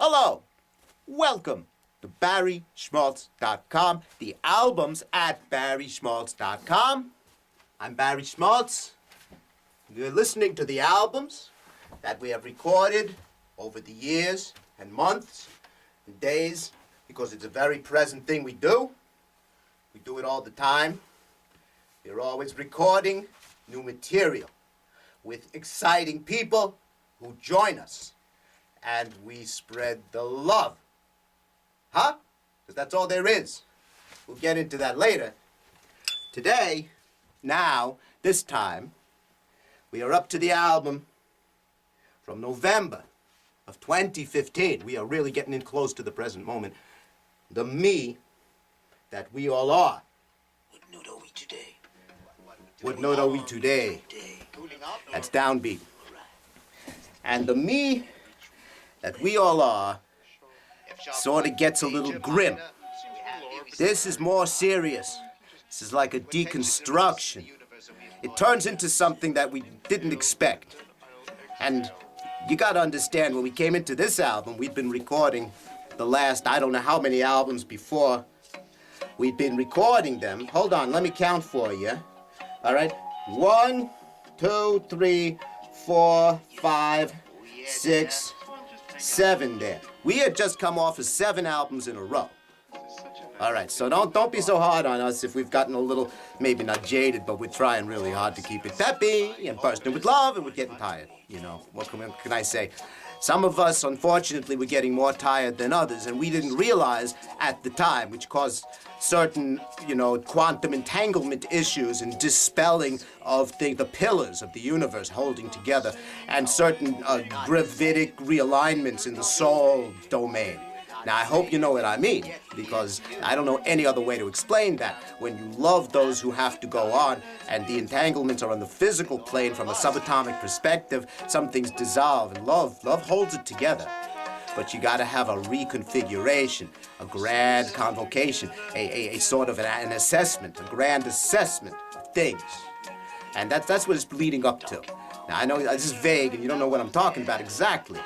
Hello, welcome to BarrySchmaltz.com, the albums at BarrySchmaltz.com. I'm Barry Schmaltz. You're listening to the albums that we have recorded over the years and months and days, because it's a very present thing we do. We do it all the time. We're always recording new material with exciting people who join us. And we spread the love. Huh? Because that's all there is. We'll get into that later. Today, now, this time, we are up to the album from November of 2015. We are really getting in close to the present moment. The me that we all are. What note are we today? What note are we today? That's downbeat. And the me that we all are sort of gets a little grim. This is more serious. This is like a deconstruction. It turns into something that we didn't expect. And you gotta understand, when we came into this album, we'd been recording the last, I don't know how many albums before. We'd been recording them. Hold on, let me count for you. All right? 1, 2, 3, 4, 5, 6, 7 there. We had just come off of 7 albums in a row. All right, so don't be so hard on us if we've gotten a little, maybe not jaded, but we're trying really hard to keep it peppy and bursting with love, and we're getting tired. You know, what can I say? Some of us, unfortunately, were getting more tired than others, and we didn't realize at the time, which caused certain, quantum entanglement issues and dispelling of the pillars of the universe holding together, and certain gravitic realignments in the soul domain. Now, I hope you know what I mean, because I don't know any other way to explain that. When you love those who have to go on, and the entanglements are on the physical plane from a subatomic perspective, some things dissolve, and love holds it together. But you gotta have a reconfiguration, a grand convocation, a sort of an assessment, a grand assessment of things. And that's what it's leading up to. Now, I know this is vague, and you don't know what I'm talking about exactly,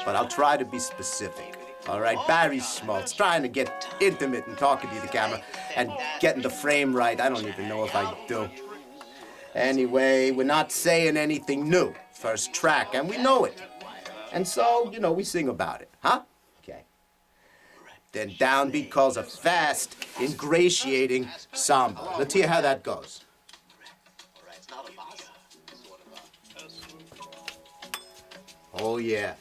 but I'll try to be specific. All right, Barry Schmaltz, trying to get intimate and talking to the camera and getting the frame right. I don't even know if I do. Anyway, we're not saying anything new. First track, and we know it. And so, we sing about it, huh? Okay. Then downbeat calls a fast, ingratiating samba. Let's hear how that goes. Oh, yeah.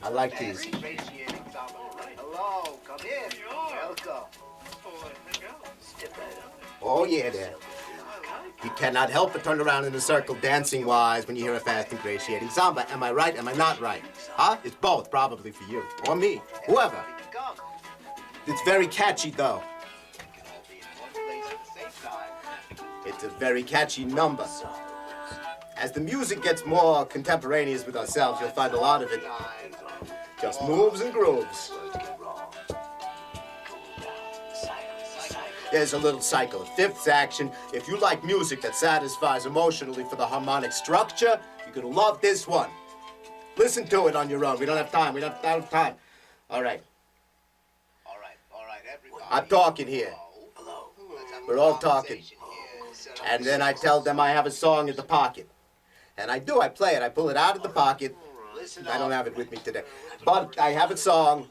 I like these. Hello, come in. Welcome. Step right up. Oh, yeah, there. You cannot help but turn around in a circle dancing-wise when you hear a fast, ingratiating samba. Am I right? Am I not right? Huh? It's both, probably, for you. Or me. Whoever. It's very catchy, though. It's a very catchy number. As the music gets more contemporaneous with ourselves, you'll find a lot of it just moves and grooves. There's a little cycle of fifths action. If you like music that satisfies emotionally for the harmonic structure, you're gonna love this one. Listen to it on your own. We don't have time. We don't have time. All right. All right, everybody. I'm talking here. Hello. We're all talking. And then I tell them I have a song in the pocket. And I do. I play it. I pull it out of the pocket. I don't have it with me today. But I have a song.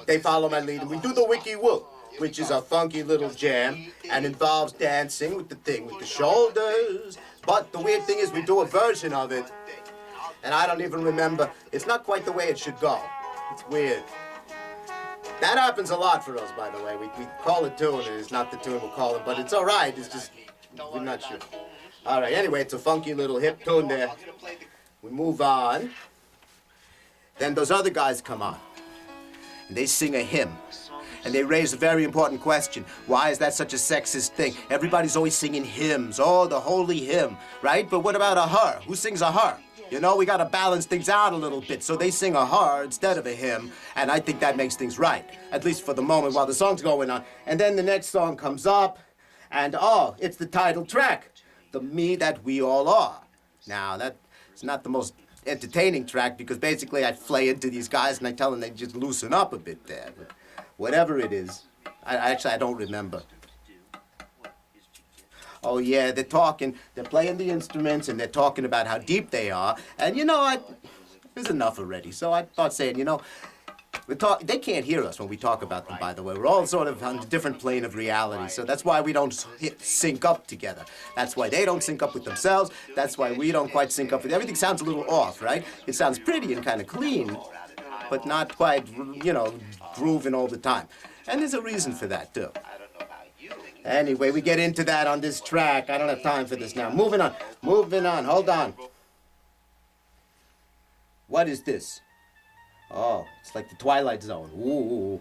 They follow my lead. And we do the wiki woo, which is a funky little jam and involves dancing with the shoulders. But the weird thing is we do a version of it. And I don't even remember. It's not quite the way it should go. It's weird. That happens a lot for us, by the way. We call it tune, and it's not the tune we'll call it. But it's all right. It's just, we're not sure. All right, anyway, it's a funky little hip tune there. We move on. Then those other guys come on. And they sing a hymn. And they raise a very important question. Why is that such a sexist thing? Everybody's always singing hymns. Oh, the holy hymn, right? But what about a her? Who sings a her? We gotta balance things out a little bit. So they sing a her instead of a hymn. And I think that makes things right. At least for the moment while the song's going on. And then the next song comes up. And oh, it's the title track. The me that we all are. Now, that's not the most entertaining track because basically I flay into these guys and I tell them they just loosen up a bit there. But whatever it is, I don't remember. Oh yeah, they're talking, they're playing the instruments and they're talking about how deep they are. And you know, there's enough already. So I thought saying, you know, they can't hear us when we talk about them, by the way. We're all sort of on a different plane of reality. So that's why we don't sync up together. That's why they don't sync up with themselves. That's why we don't quite sync up with everything. Sounds a little off, right? It sounds pretty and kind of clean, but not quite, you know, grooving all the time. And there's a reason for that, too. Anyway, we get into that on this track. I don't have time for this now. Moving on. Moving on. Hold on. What is this? Oh, it's like the Twilight Zone. Ooh.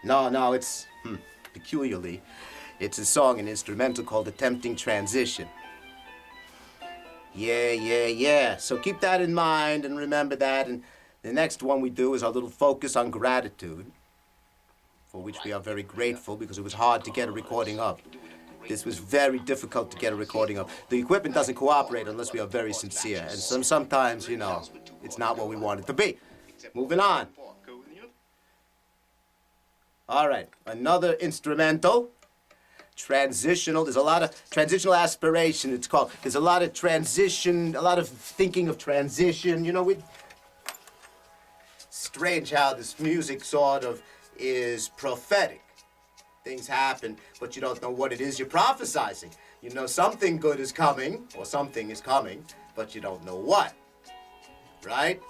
No, it's, peculiarly, it's a song, an instrumental called Attempting Transition. Yeah. So keep that in mind and remember that. And the next one we do is our little focus on gratitude, for which we are very grateful because it was hard to get a recording of. This was very difficult to get a recording of. The equipment doesn't cooperate unless we are very sincere. And sometimes, you know, it's not what we want it to be. Moving on. All right, another instrumental. Transitional. There's a lot of transitional aspiration, it's called. There's a lot of transition, a lot of thinking of transition. You know, strange how this music sort of is prophetic. Things happen, but you don't know what it is you're prophesizing. You know something good is coming, or something is coming, but you don't know what. Right?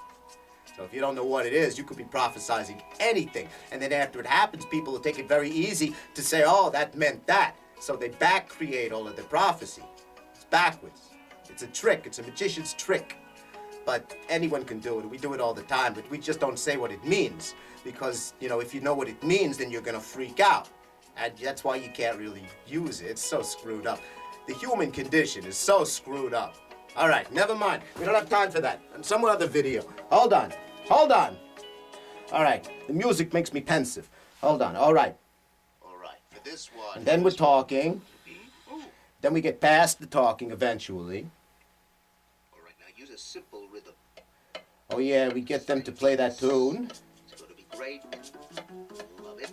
So if you don't know what it is, you could be prophesizing anything. And then after it happens, people will take it very easy to say, oh, that meant that. So they back-create all of the prophecy. It's backwards. It's a trick. It's a magician's trick. But anyone can do it. We do it all the time, but we just don't say what it means. Because, you know, if you know what it means, then you're going to freak out. And that's why you can't really use it. It's so screwed up. The human condition is so screwed up. All right, never mind. We don't have time for that. And some other video. Hold on. All right, the music makes me pensive. Hold on, all right. For this one. And then we're talking. Then we get past the talking eventually. All right, now use a simple rhythm. Oh yeah, we get them to play that tune. It's going to be great. Love it.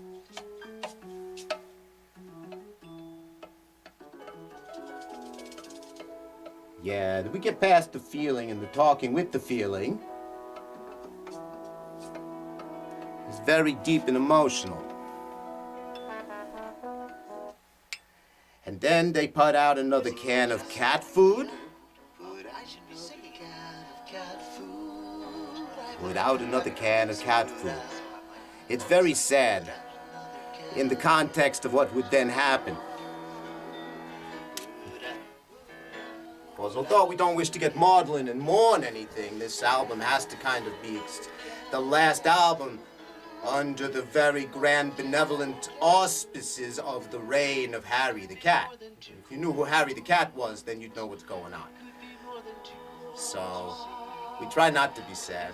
Yeah, we get past the feeling and the talking with the feeling. It's very deep and emotional. And then they put out another can of cat food. Put out another can of cat food. It's very sad in the context of what would then happen. Because although we don't wish to get maudlin and mourn anything, this album has to kind of be the last album under the very grand benevolent auspices of the reign of Harry the Cat. If you knew who Harry the Cat was, then you'd know what's going on. So, we try not to be sad.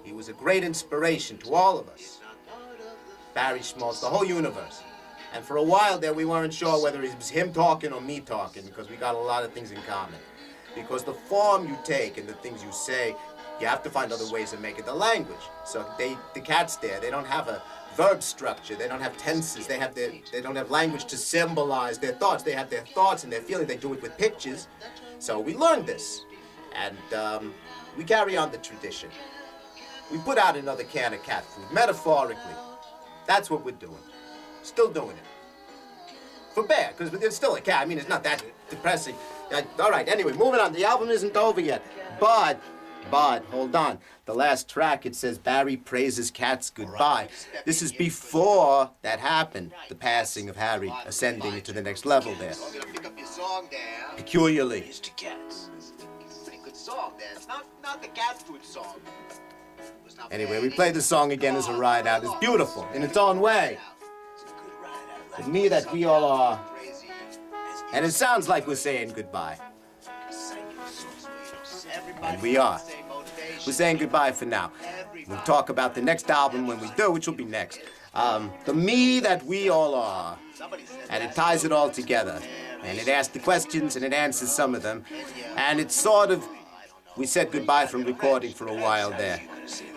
He was a great inspiration to all of us. Barry Schmaltz, the whole universe. And for a while there, we weren't sure whether it was him talking or me talking, because we got a lot of things in common. Because the form you take and the things you say, you have to find other ways of making the language. So the cats there, they don't have a verb structure. They don't have tenses. They don't have language to symbolize their thoughts. They have their thoughts and their feelings. They do it with pictures. So we learned this. And we carry on the tradition. We put out another can of cat food, metaphorically. That's what we're doing. Still doing it. For Bear, because it's still a cat. I mean, it's not that depressing. All right, anyway, moving on. The album isn't over yet. But, hold on. The last track, it says Barry praises cats goodbye. This is before that happened, the passing of Harry, ascending to the next level there. I'm going to pick up your song there. Peculiarly. Mr. Cats. It's a good song there. It's not the cat food song. Anyway, we play the song again as a ride out. It's beautiful in its own way. The me that we all are. And it sounds like we're saying goodbye. And we are. We're saying goodbye for now. We'll talk about the next album when we do, which will be next. The me that we all are. And it ties it all together. And it asks the questions and it answers some of them. And it's sort of we said goodbye from recording for a while there.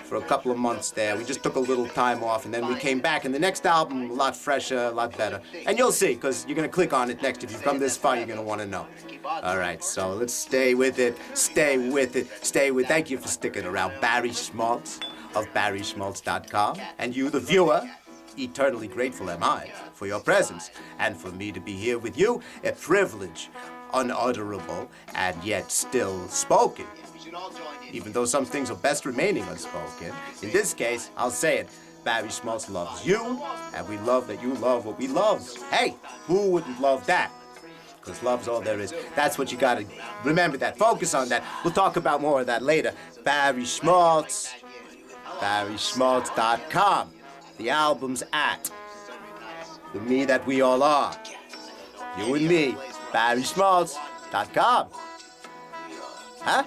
For a couple of months there. We just took a little time off, and then we came back, and the next album, a lot fresher, a lot better. And you'll see, because you're going to click on it next. If you've come this far, you're going to want to know. All right, so let's stay with it, stay with it, stay with. Thank you for sticking around. Barry Schmaltz of BarrySchmaltz.com. And you, the viewer, eternally grateful am I for your presence. And for me to be here with you, a privilege, unutterable, and yet still spoken. Even though some things are best remaining unspoken. In this case, I'll say it. Barry Schmaltz loves you, and we love that you love what we love. Hey, who wouldn't love that? Because love's all there is. That's what you gotta remember that. Focus on that. We'll talk about more of that later. Barry Schmaltz, BarrySchmaltz.com. The album's at the me that we all are. You and me, BarrySchmaltz.com. Huh?